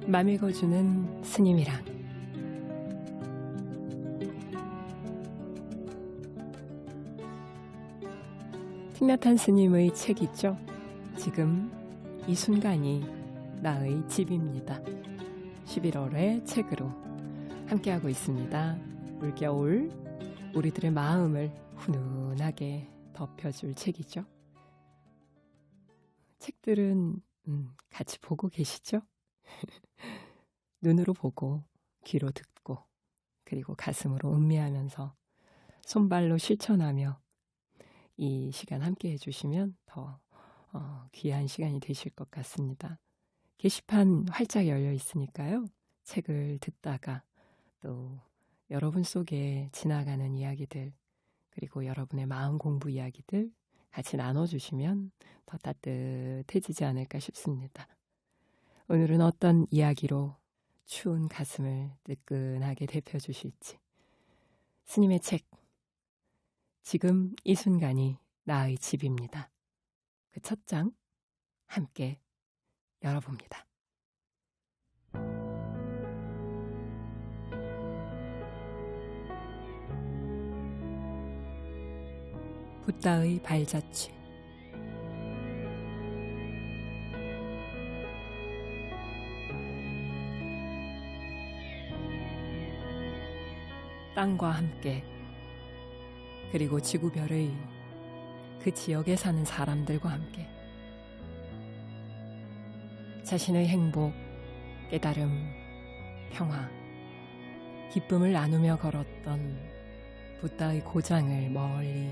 맘 읽어주는 스님이랑 틱나탄 스님의 책 있죠? 지금 이 순간이 나의 집입니다. 11월의 책으로 함께하고 있습니다. 올겨울 우리들의 마음을 훈훈하게 덮여줄 책이죠. 책들은 같이 보고 계시죠? 눈으로 보고 귀로 듣고 그리고 가슴으로 음미하면서 손발로 실천하며 이 시간 함께 해주시면 더 귀한 시간이 되실 것 같습니다. 게시판 활짝 열려 있으니까요. 책을 듣다가 또 여러분 속에 지나가는 이야기들 그리고 여러분의 마음 공부 이야기들 같이 나눠주시면 더 따뜻해지지 않을까 싶습니다. 오늘은 어떤 이야기로 추운 가슴을 뜨끈하게 데펴주실지. 스님의 책, 지금 이 순간이 나의 집입니다. 그 첫 장 함께 열어봅니다. 붓다의 발자취. 땅과 함께 그리고 지구별의 그 지역에 사는 사람들과 함께 자신의 행복, 깨달음, 평화, 기쁨을 나누며 걸었던 붓다의 고장을 멀리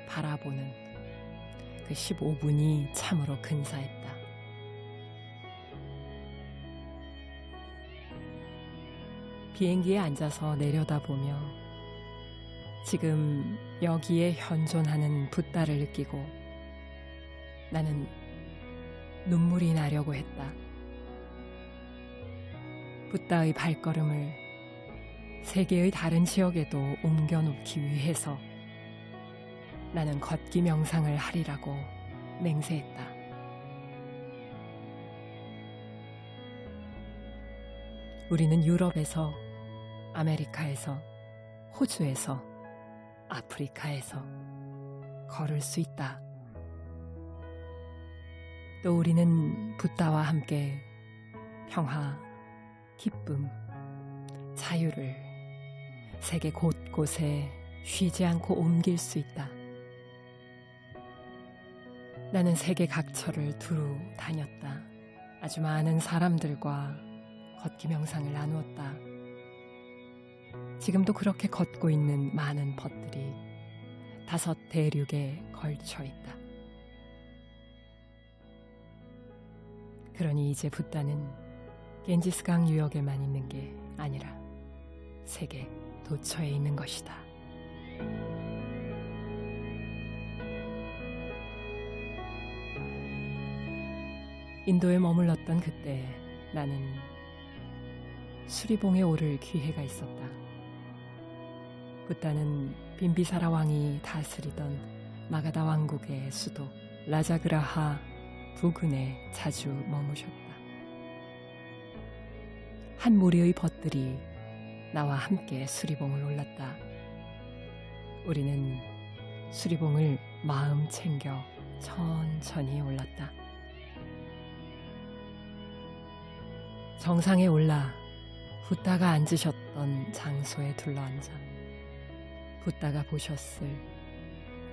바라보는 그 15분이 참으로 근사했다. 비행기에 앉아서 내려다보며 지금 여기에 현존하는 붓다를 느끼고 나는 눈물이 나려고 했다. 붓다의 발걸음을 세계의 다른 지역에도 옮겨놓기 위해서 나는 걷기 명상을 하리라고 맹세했다. 우리는 유럽에서, 아메리카에서, 호주에서, 아프리카에서 걸을 수 있다. 또 우리는 붓다와 함께 평화, 기쁨, 자유를 세계 곳곳에 쉬지 않고 옮길 수 있다. 나는 세계 각처를 두루 다녔다. 아주 많은 사람들과 걷기 명상을 나누었다. 지금도 그렇게 걷고 있는 많은 벗들이 5 대륙에 걸쳐 있다. 그러니 이제 붓다는 겐지스강 유역에만 있는 게 아니라 세계 도처에 있는 것이다. 인도에 머물렀던 그때 나는 수리봉에 오를 기회가 있었다. 붓다는 빈비사라 왕이 다스리던 마가다 왕국의 수도 라자그라하 부근에 자주 머무셨다. 한 무리의 벗들이 나와 함께 수리봉을 올랐다. 우리는 수리봉을 마음 챙겨 천천히 올랐다. 정상에 올라 붓다가 앉으셨던 장소에 둘러앉아 붓다가 보셨을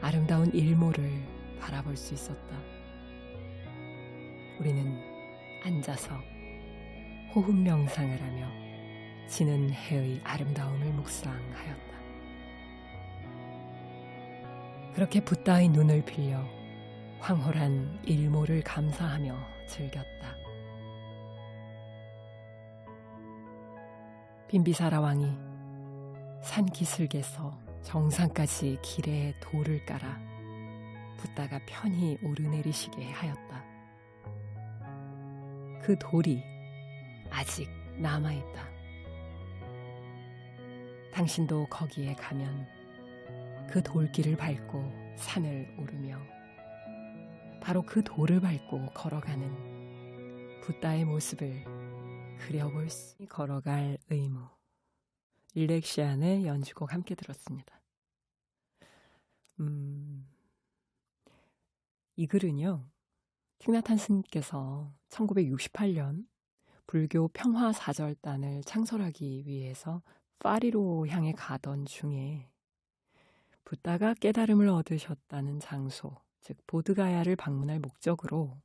아름다운 일몰을 바라볼 수 있었다. 우리는 앉아서 호흡 명상을 하며 지는 해의 아름다움을 묵상하였다. 그렇게 붓다의 눈을 빌려 황홀한 일몰을 감사하며 즐겼다. 빈비사라 왕이 산 기슭에서 정상까지 길에 돌을 깔아 붓다가 편히 오르내리시게 하였다. 그 돌이 아직 남아있다. 당신도 거기에 가면 그 돌길을 밟고 산을 오르며 바로 그 돌을 밟고 걸어가는 붓다의 모습을 그려볼 수 걸어갈 의무. 일렉시안의 연주곡 함께 들었습니다. 이 글은요, 틱나탄 스님께서 1968년 불교 평화사절단을 창설하기 위해서 파리로 향해 가던 중에 붓다가 깨달음을 얻으셨다는 장소, 즉 보드가야를 방문할 목적으로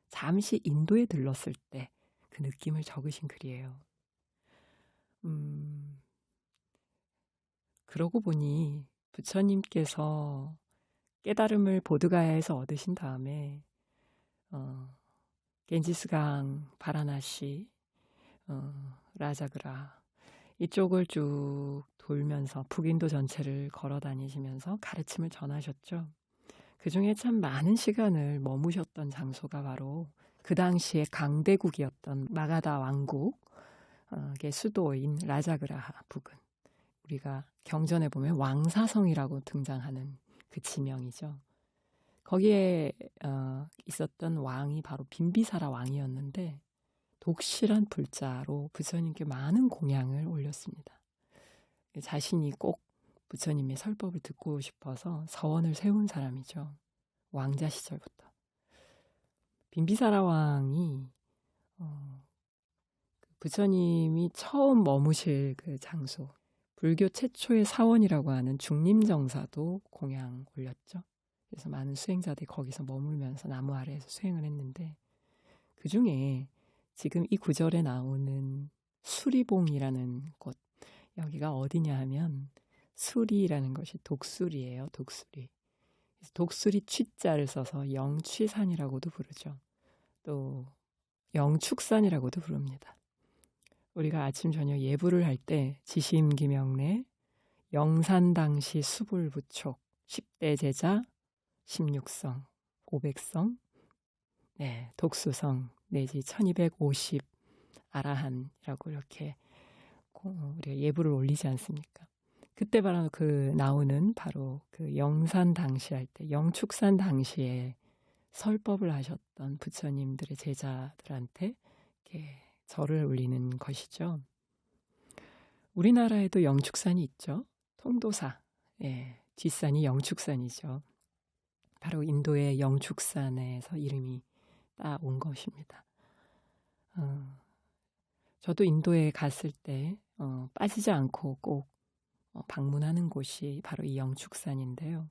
잠시 인도에 들렀을 때 그 느낌을 적으신 글이에요. 그러고 보니 부처님께서 깨달음을 보드가야에서 얻으신 다음에 겐지스강, 바라나시, 라자그라 이쪽을 쭉 돌면서 북인도 전체를 걸어 다니시면서 가르침을 전하셨죠. 그중에 참 많은 시간을 머무셨던 장소가 바로 그 당시에 강대국이었던 마가다 왕국의 수도인 라자그라하 부근. 우리가 경전에 보면 왕사성이라고 등장하는 그 지명이죠. 거기에 있었던 왕이 바로 빈비사라 왕이었는데 독실한 불자로 부처님께 많은 공양을 올렸습니다. 자신이 꼭 부처님의 설법을 듣고 싶어서 서원을 세운 사람이죠. 왕자 시절부터. 빈비사라 왕이 부처님이 처음 머무실 그 장소, 불교 최초의 사원이라고 하는 중림정사도 공양 올렸죠. 그래서 많은 수행자들이 거기서 머물면서 나무 아래에서 수행을 했는데 그 중에 지금 이 구절에 나오는 수리봉이라는 곳, 여기가 어디냐 하면 수리라는 것이 독수리예요. 독수리. 독수리 취자를 써서 영취산이라고도 부르죠. 또 영축산이라고도 부릅니다. 우리가 아침 저녁 예불을 할 때 지심기명래 영산당시 수불부촉 10대 제자 16성 500성 독수성 내지 1250 아라한이라고 이렇게 우리가 예불을 올리지 않습니까? 그때 바로 나오는 바로 그 영산 당시 할 때 영축산 당시에 설법을 하셨던 부처님들의 제자들한테 이렇게 절을 올리는 것이죠. 우리나라에도 영축산이 있죠. 통도사, 뒷산이 영축산이죠. 바로 인도의 영축산에서 이름이 따온 것입니다. 저도 인도에 갔을 때 빠지지 않고 꼭 방문하는 곳이 바로 이 영축산인데요.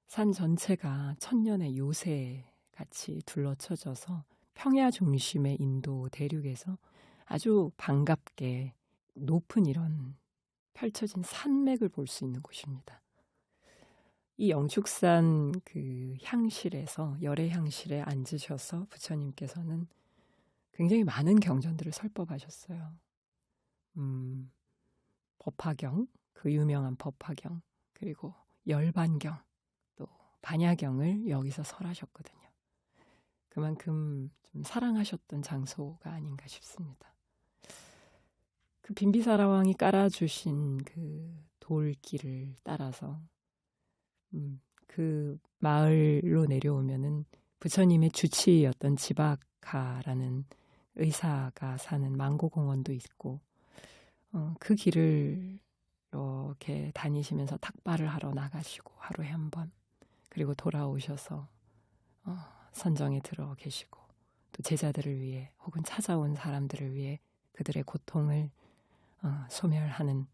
산 전체가 천년의 요새같이 둘러쳐져서 평야 중심의 인도 대륙에서 아주 반갑게 높은 이런 펼쳐진 산맥을 볼 수 있는 곳입니다. 이 영축산 그 향실에서 열애 향실에 앉으셔서 부처님께서는 굉장히 많은 경전들을 설법하셨어요. 법화경, 그 유명한 법화경, 그리고 열반경, 또 반야경을 여기서 설하셨거든요. 그만큼 좀 사랑하셨던 장소가 아닌가 싶습니다. 그 빈비사라 왕이 깔아주신 그 돌길을 따라서 그 마을로 내려오면은 부처님의 주치의였던 지바카라는 의사가 사는 망고공원도 있고 그 길을 이렇게 다니시면서 탁발을 하러 나가시고 하루에 한 번 그리고 돌아오셔서 선정에 들어 계시고 또 제자들을 위해 혹은 찾아온 사람들을 위해 그들의 고통을 소멸하는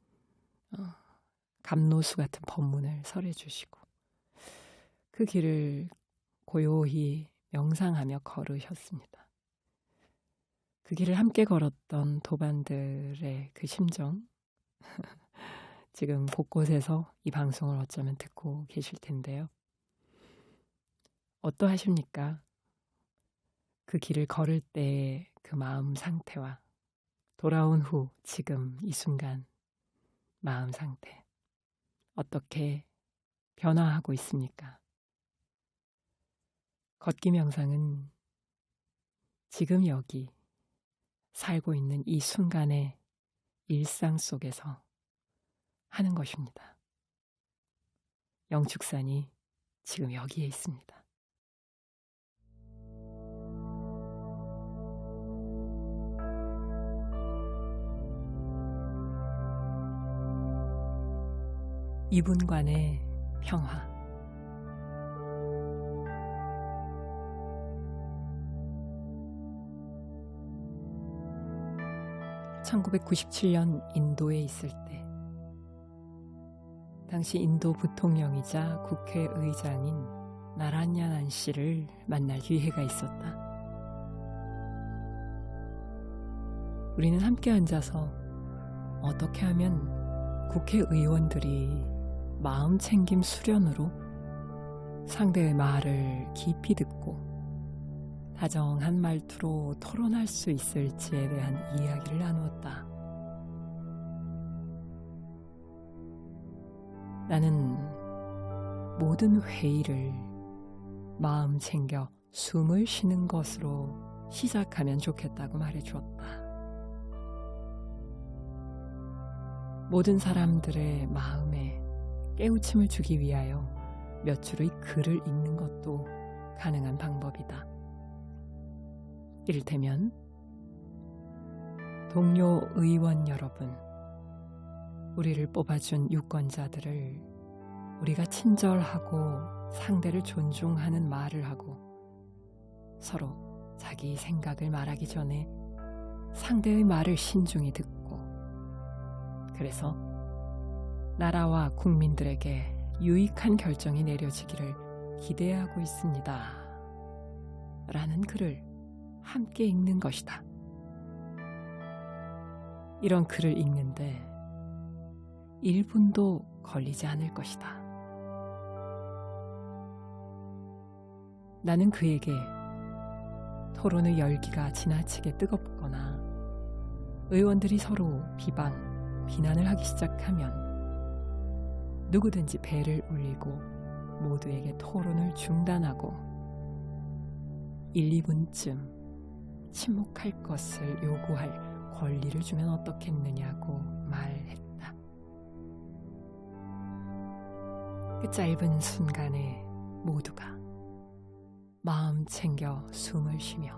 감노수 같은 법문을 설해 주시고 그 길을 고요히 명상하며 걸으셨습니다. 그 길을 함께 걸었던 도반들의 그 심정 지금 곳곳에서 이 방송을 어쩌면 듣고 계실 텐데요. 어떠하십니까? 그 길을 걸을 때의 그 마음 상태와 돌아온 후 지금 이 순간 마음 상태 어떻게 변화하고 있습니까? 걷기 명상은 지금 여기 살고 있는 이 순간의 일상 속에서 하는 것입니다. 영축산이 지금 여기에 있습니다. 이분간의 평화. (1997년) 인도에 있을 때, 당시 인도 부통령이자 국회의장인 나란야난 씨를 만날 기회가 있었다. 우리는 함께 앉아서 어떻게 하면 국회의원들이 마음 챙김 수련으로 상대의 말을 깊이 듣고 다정한 말투로 토론할 수 있을지에 대한 이야기를 나누었다. 나는 모든 회의를 마음 챙겨 숨을 쉬는 것으로 시작하면 좋겠다고 말해주었다. 모든 사람들의 마음에 깨우침을 주기 위하여 몇 줄의 글을 읽는 것도 가능한 방법이다. 이를테면, 동료 의원 여러분, 우리를 뽑아준 유권자들을 우리가 친절하고 상대를 존중하는 말을 하고 서로 자기 생각을 말하기 전에 상대의 말을 신중히 듣고, 그래서 나라와 국민들에게 유익한 결정이 내려지기를 기대하고 있습니다. 라는 글을 함께 읽는 것이다. 이런 글을 읽는데 1분도 걸리지 않을 것이다. 나는 그에게 토론의 열기가 지나치게 뜨겁거나 의원들이 서로 비난을 하기 시작하면 누구든지 배를 울리고 모두에게 토론을 중단하고 1, 2분쯤 침묵할 것을 요구할 권리를 주면 어떻겠느냐고 말했다. 그 짧은 순간에 모두가 마음 챙겨 숨을 쉬며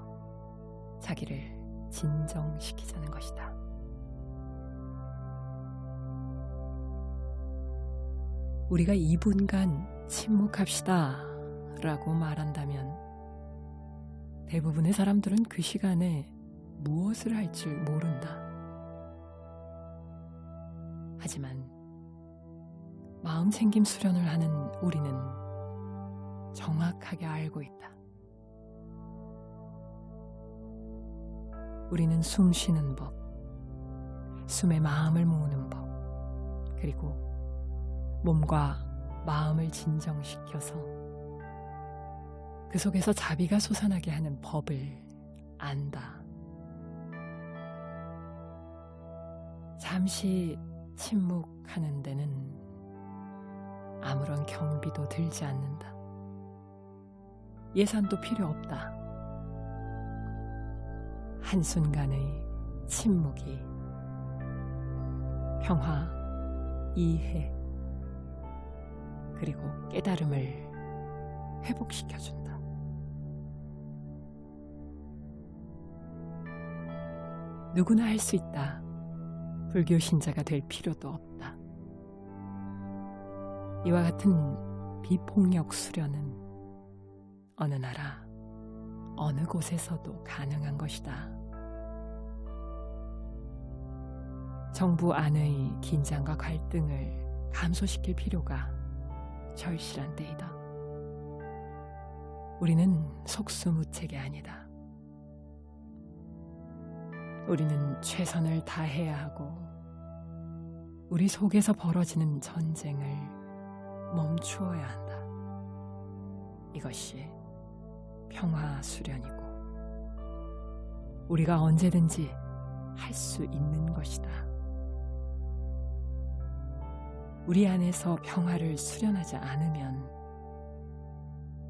자기를 진정시키자는 것이다. 우리가 2분간 침묵합시다 라고 말한다면 대부분의 사람들은 그 시간에 무엇을 할지 모른다. 하지만 마음 챙김 수련을 하는 우리는 정확하게 알고 있다. 우리는 숨 쉬는 법, 숨에 마음을 모으는 법, 그리고 몸과 마음을 진정시켜서 그 속에서 자비가 솟아나게 하는 법을 안다. 잠시 침묵하는 데는 아무런 경비도 들지 않는다. 예산도 필요 없다. 한순간의 침묵이 평화, 이해, 그리고 깨달음을 회복시켜준다. 누구나 할 수 있다. 불교 신자가 될 필요도 없다. 이와 같은 비폭력 수련은 어느 나라, 어느 곳에서도 가능한 것이다. 정부 안의 긴장과 갈등을 감소시킬 필요가 절실한 때이다. 우리는 속수무책이 아니다. 우리는 최선을 다해야 하고 우리 속에서 벌어지는 전쟁을 멈추어야 한다. 이것이 평화 수련이고 우리가 언제든지 할 수 있는 것이다. 우리 안에서 평화를 수련하지 않으면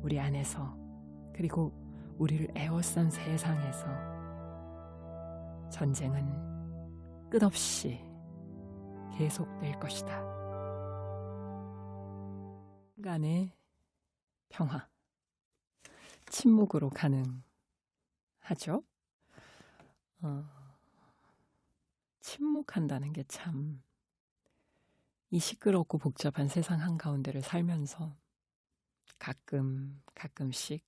우리 안에서 그리고 우리를 에워싼 세상에서 전쟁은 끝없이 계속될 것이다. 간의 평화, 침묵으로 가능하죠? 침묵한다는 게 참 이 시끄럽고 복잡한 세상 한가운데를 살면서 가끔씩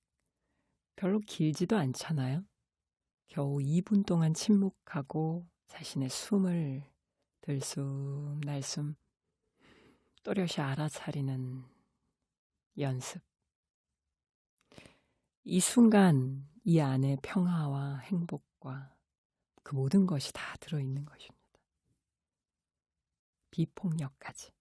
별로 길지도 않잖아요. 겨우 2분 동안 침묵하고 자신의 숨을 들숨 날숨 또렷이 알아차리는 연습. 이 순간 이 안에 평화와 행복과 그 모든 것이 다 들어있는 것입니다. 비폭력까지.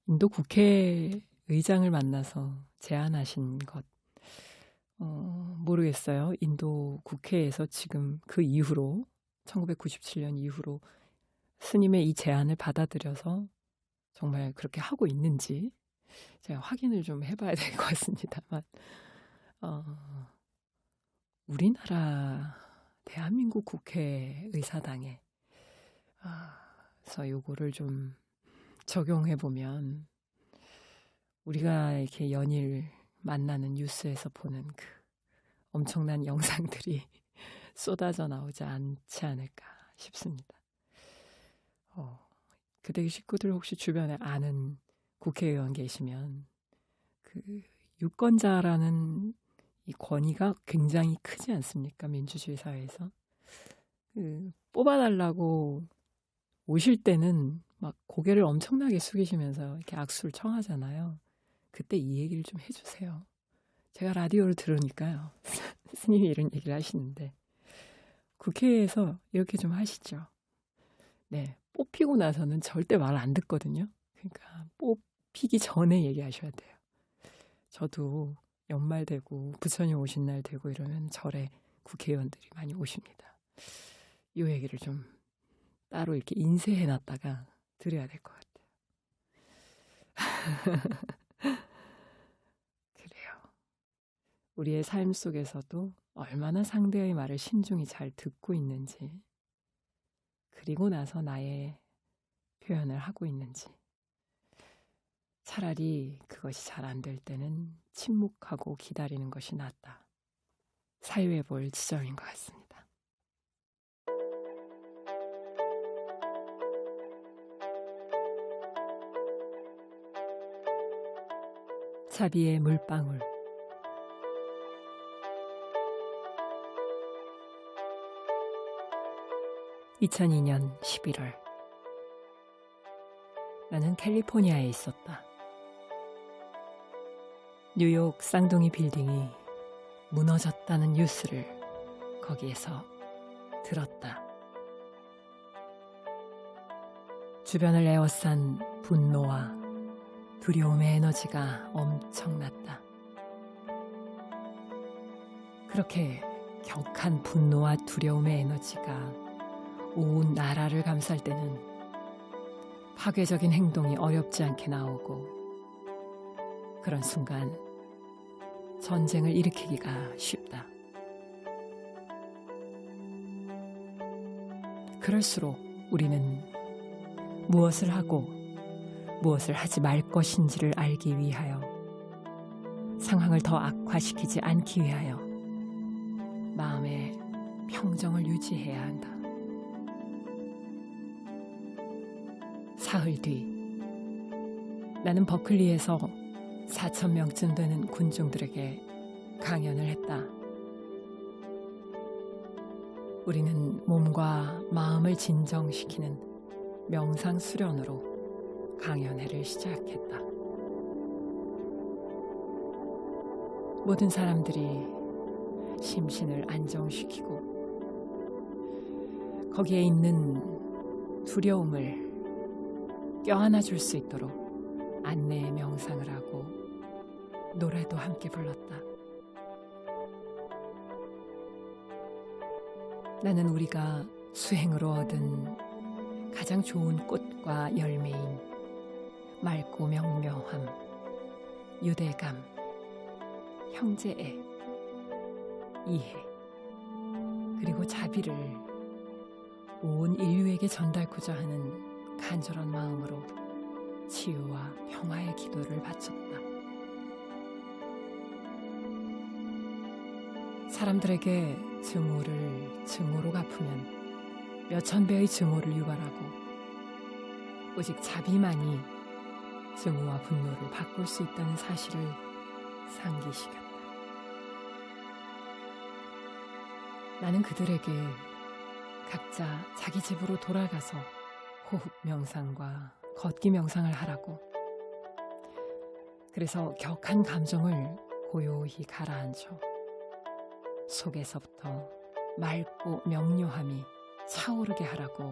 인도 국회의장을 만나서 제안하신 것 모르겠어요. 인도 국회에서 지금 그 이후로 1997년 이후로 스님의 이 제안을 받아들여서 정말 그렇게 하고 있는지 제가 확인을 좀 해봐야 될 것 같습니다만 우리나라 대한민국 국회의사당에 그래서 요거를 좀 적용해보면 우리가 이렇게 연일 만나는 뉴스에서 보는 그 엄청난 영상들이 쏟아져 나오지 않지 않을까 싶습니다. 그대 식구들 혹시 주변에 아는 국회의원 계시면 그 유권자라는 이 권위가 굉장히 크지 않습니까? 민주주의 사회에서. 뽑아달라고 오실 때는 막 고개를 엄청나게 숙이시면서 이렇게 악수를 청하잖아요. 그때 이 얘기를 좀 해주세요. 제가 라디오를 들으니까요. 스님이 이런 얘기를 하시는데 국회에서 이렇게 좀 하시죠. 네, 뽑히고 나서는 절대 말 안 듣거든요. 그러니까 뽑히기 전에 얘기하셔야 돼요. 저도 연말 되고 부처님 오신 날 되고 이러면 절에 국회의원들이 많이 오십니다. 이 얘기를 좀 따로 이렇게 인쇄해놨다가 드려야 될 것 같아요. 그래요. 우리의 삶 속에서도 얼마나 상대의 말을 신중히 잘 듣고 있는지, 그리고 나서 나의 표현을 하고 있는지, 차라리 그것이 잘 안 될 때는 침묵하고 기다리는 것이 낫다. 사유해 볼 지점인 것 같습니다. 자비의 물방울. (2002년 11월) 나는 캘리포니아에 있었다. 뉴욕 쌍둥이 빌딩이 무너졌다는 뉴스를 거기에서 들었다. 주변을 에워싼 분노와 두려움의 에너지가 엄청났다. 그렇게 격한 분노와 두려움의 에너지가 온 나라를 감쌀 때는 파괴적인 행동이 어렵지 않게 나오고, 그런 순간 전쟁을 일으키기가 쉽다. 그럴수록 우리는 무엇을 하고 무엇을 하지 말 것인지를 알기 위하여, 상황을 더 악화시키지 않기 위하여 마음의 평정을 유지해야 한다. 사흘 뒤 나는 버클리에서 4,000명쯤 되는 군중들에게 강연을 했다. 우리는 몸과 마음을 진정시키는 명상 수련으로 강연회를 시작했다. 모든 사람들이 심신을 안정시키고 거기에 있는 두려움을 껴안아 줄 수 있도록 안내의 명상을 하고 노래도 함께 불렀다. 나는 우리가 수행으로 얻은 가장 좋은 꽃과 열매인 맑고 명료함, 유대감, 형제애, 이해, 그리고 자비를 온 인류에게 전달코자 하는 간절한 마음으로 치유와 평화의 기도를 바쳤다. 사람들에게 증오를 증오로 갚으면 몇천 배의 증오를 유발하고 오직 자비만이 증오와 분노를 바꿀 수 있다는 사실을 상기시켰다. 나는 그들에게 각자 자기 집으로 돌아가서 호흡 명상과 걷기 명상을 하라고, 그래서 격한 감정을 고요히 가라앉혀 속에서부터 맑고 명료함이 차오르게 하라고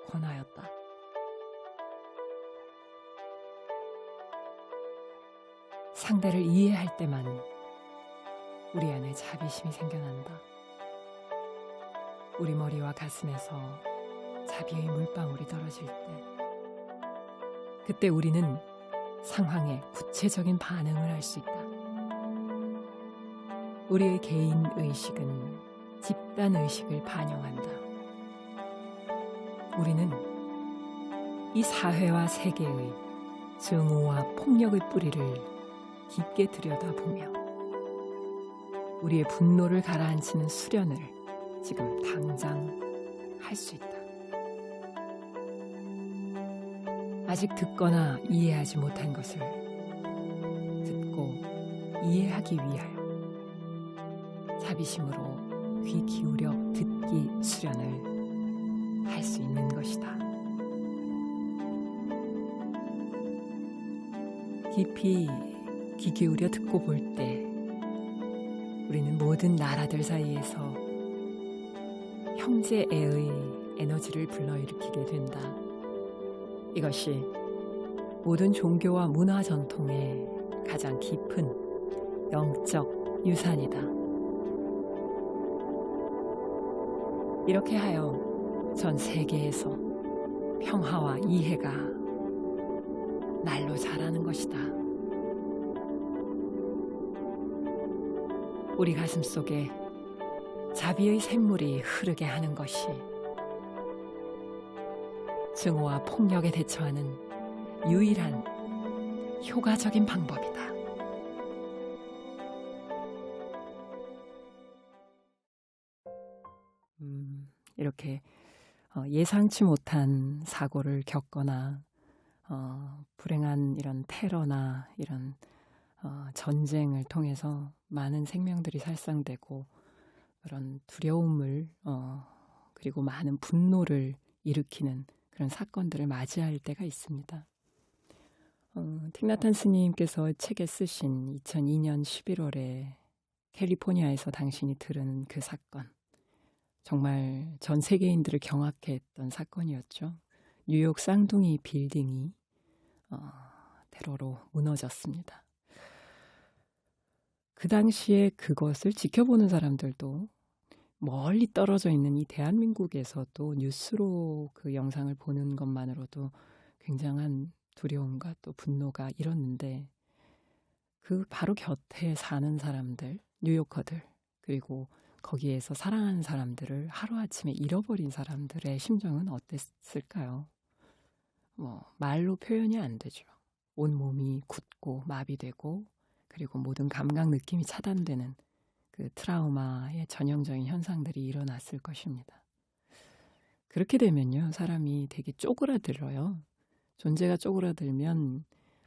권하였다. 상대를 이해할 때만 우리 안에 자비심이 생겨난다. 우리 머리와 가슴에서 자비의 물방울이 떨어질 때, 그때 우리는 상황에 구체적인 반응을 할 수 있다. 우리의 개인 의식은 집단 의식을 반영한다. 우리는 이 사회와 세계의 증오와 폭력의 뿌리를 깊게 들여다보며 우리의 분노를 가라앉히는 수련을 지금 당장 할 수 있다. 아직 듣거나 이해하지 못한 것을 듣고 이해하기 위하여 자비심으로 귀 기울여 듣기 수련을 할 수 있는 것이다. 깊이 귀 기울여 듣고 볼 때 우리는 모든 나라들 사이에서 형제애의 에너지를 불러일으키게 된다. 이것이 모든 종교와 문화 전통의 가장 깊은 영적 유산이다. 이렇게 하여 전 세계에서 평화와 이해가 날로 자라는 것이다. 우리 가슴 속에 자비의 샘물이 흐르게 하는 것이 증오와 폭력에 대처하는 유일한 효과적인 방법이다. 이렇게 예상치 못한 사고를 겪거나 불행한 이런 테러나 이런 전쟁을 통해서 많은 생명들이 살상되고 그런 두려움을 그리고 많은 분노를 일으키는 그런 사건들을 맞이할 때가 있습니다. 틱나탄 스님께서 책에 쓰신 2002년 11월에 캘리포니아에서 당신이 들은 그 사건, 정말 전 세계인들을 경악해 했던 사건이었죠. 뉴욕 쌍둥이 빌딩이 테러로 무너졌습니다. 그 당시에 그것을 지켜보는 사람들도 멀리 떨어져 있는 이 대한민국에서도 뉴스로 그 영상을 보는 것만으로도 굉장한 두려움과 또 분노가 일었는데, 그 바로 곁에 사는 사람들, 뉴요커들, 그리고 거기에서 사랑하는 사람들을 하루아침에 잃어버린 사람들의 심정은 어땠을까요? 말로 표현이 안 되죠. 온몸이 굳고 마비되고 그리고 모든 감각 느낌이 차단되는 그 트라우마의 전형적인 현상들이 일어났을 것입니다. 그렇게 되면요, 사람이 되게 쪼그라들어요. 존재가 쪼그라들면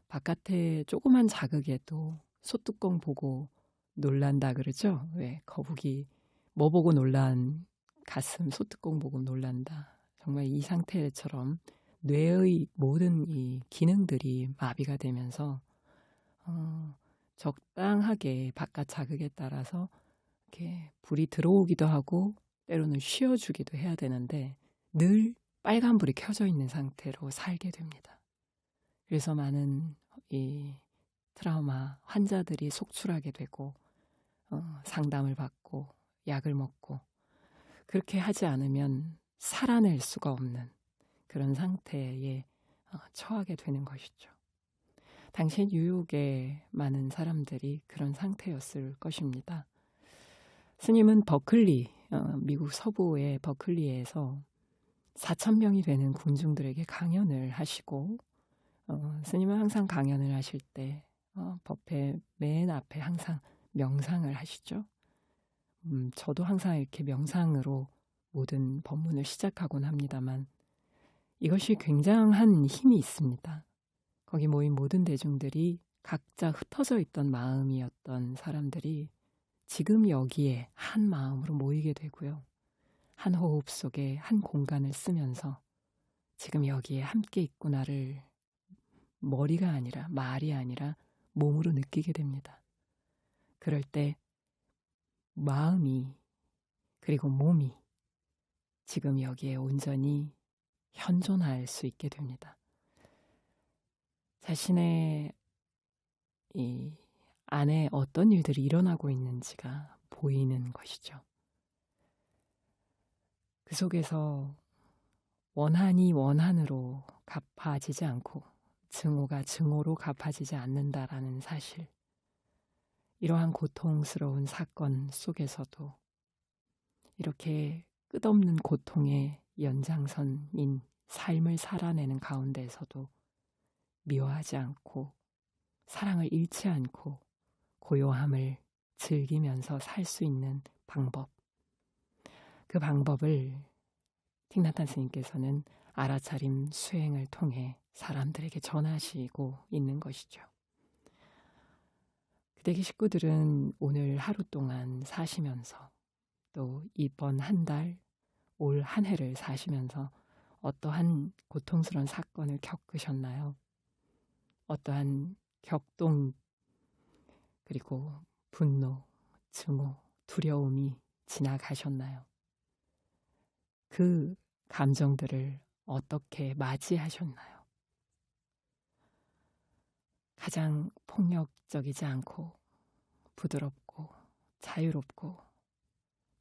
바깥에 조그만 자극에도 소뚜껑 보고 놀란다 그러죠. 왜 거북이 뭐 보고 놀란 가슴 소뚜껑 보고 놀란다. 정말 이 상태처럼 뇌의 모든 이 기능들이 마비가 되면서 적당하게 바깥 자극에 따라서 이렇게 불이 들어오기도 하고 때로는 쉬어주기도 해야 되는데 늘 빨간불이 켜져 있는 상태로 살게 됩니다. 그래서 많은 이 트라우마 환자들이 속출하게 되고 상담을 받고 약을 먹고, 그렇게 하지 않으면 살아낼 수가 없는 그런 상태에 처하게 되는 것이죠. 당시 뉴욕의 많은 사람들이 그런 상태였을 것입니다. 스님은 버클리, 미국 서부의 버클리에서 4,000명이 되는 군중들에게 강연을 하시고, 스님은 항상 강연을 하실 때 법회 맨 앞에 항상 명상을 하시죠. 저도 항상 이렇게 명상으로 모든 법문을 시작하곤 합니다만 이것이 굉장한 힘이 있습니다. 거기 모인 모든 대중들이 각자 흩어져 있던 마음이었던 사람들이 지금 여기에 한 마음으로 모이게 되고요. 한 호흡 속에 한 공간을 쓰면서 지금 여기에 함께 있구나를 머리가 아니라 말이 아니라 몸으로 느끼게 됩니다. 그럴 때 마음이 그리고 몸이 지금 여기에 온전히 현존할 수 있게 됩니다. 자신의 이 안에 어떤 일들이 일어나고 있는지가 보이는 것이죠. 그 속에서 원한이 원한으로 갚아지지 않고 증오가 증오로 갚아지지 않는다라는 사실, 이러한 고통스러운 사건 속에서도 이렇게 끝없는 고통의 연장선인 삶을 살아내는 가운데에서도 미워하지 않고 사랑을 잃지 않고 고요함을 즐기면서 살 수 있는 방법, 그 방법을 틱나탄 스님께서는 알아차림 수행을 통해 사람들에게 전하시고 있는 것이죠. 그대기 식구들은 오늘 하루 동안 사시면서 또 이번 한 달, 올 한 해를 사시면서 어떠한 고통스러운 사건을 겪으셨나요? 어떠한 격동 그리고 분노, 증오, 두려움이 지나가셨나요? 그 감정들을 어떻게 맞이하셨나요? 가장 폭력적이지 않고 부드럽고 자유롭고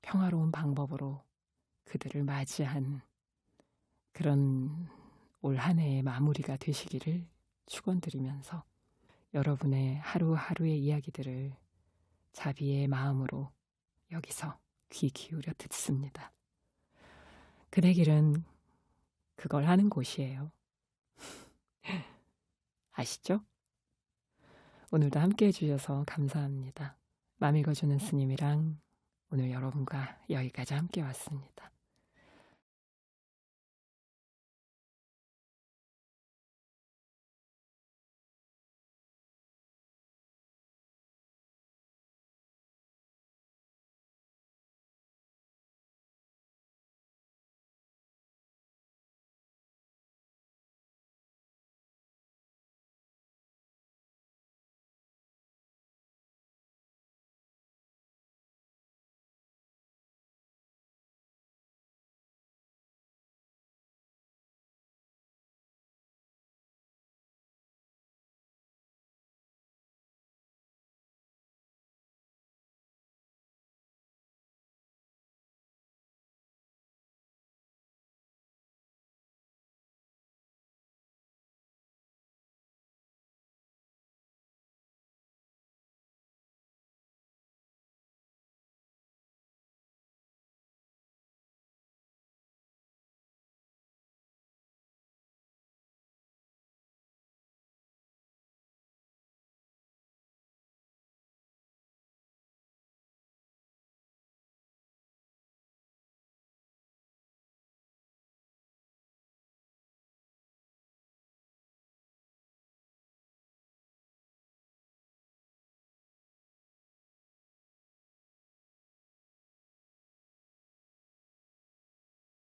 평화로운 방법으로 그들을 맞이한 그런 올 한 해의 마무리가 되시기를 축원드리면서 여러분의 하루하루의 이야기들을 자비의 마음으로 여기서 귀 기울여 듣습니다. 그대 길은 그걸 하는 곳이에요. 아시죠? 오늘도 함께 해주셔서 감사합니다. 맘 읽어주는 스님이랑 오늘 여러분과 여기까지 함께 왔습니다.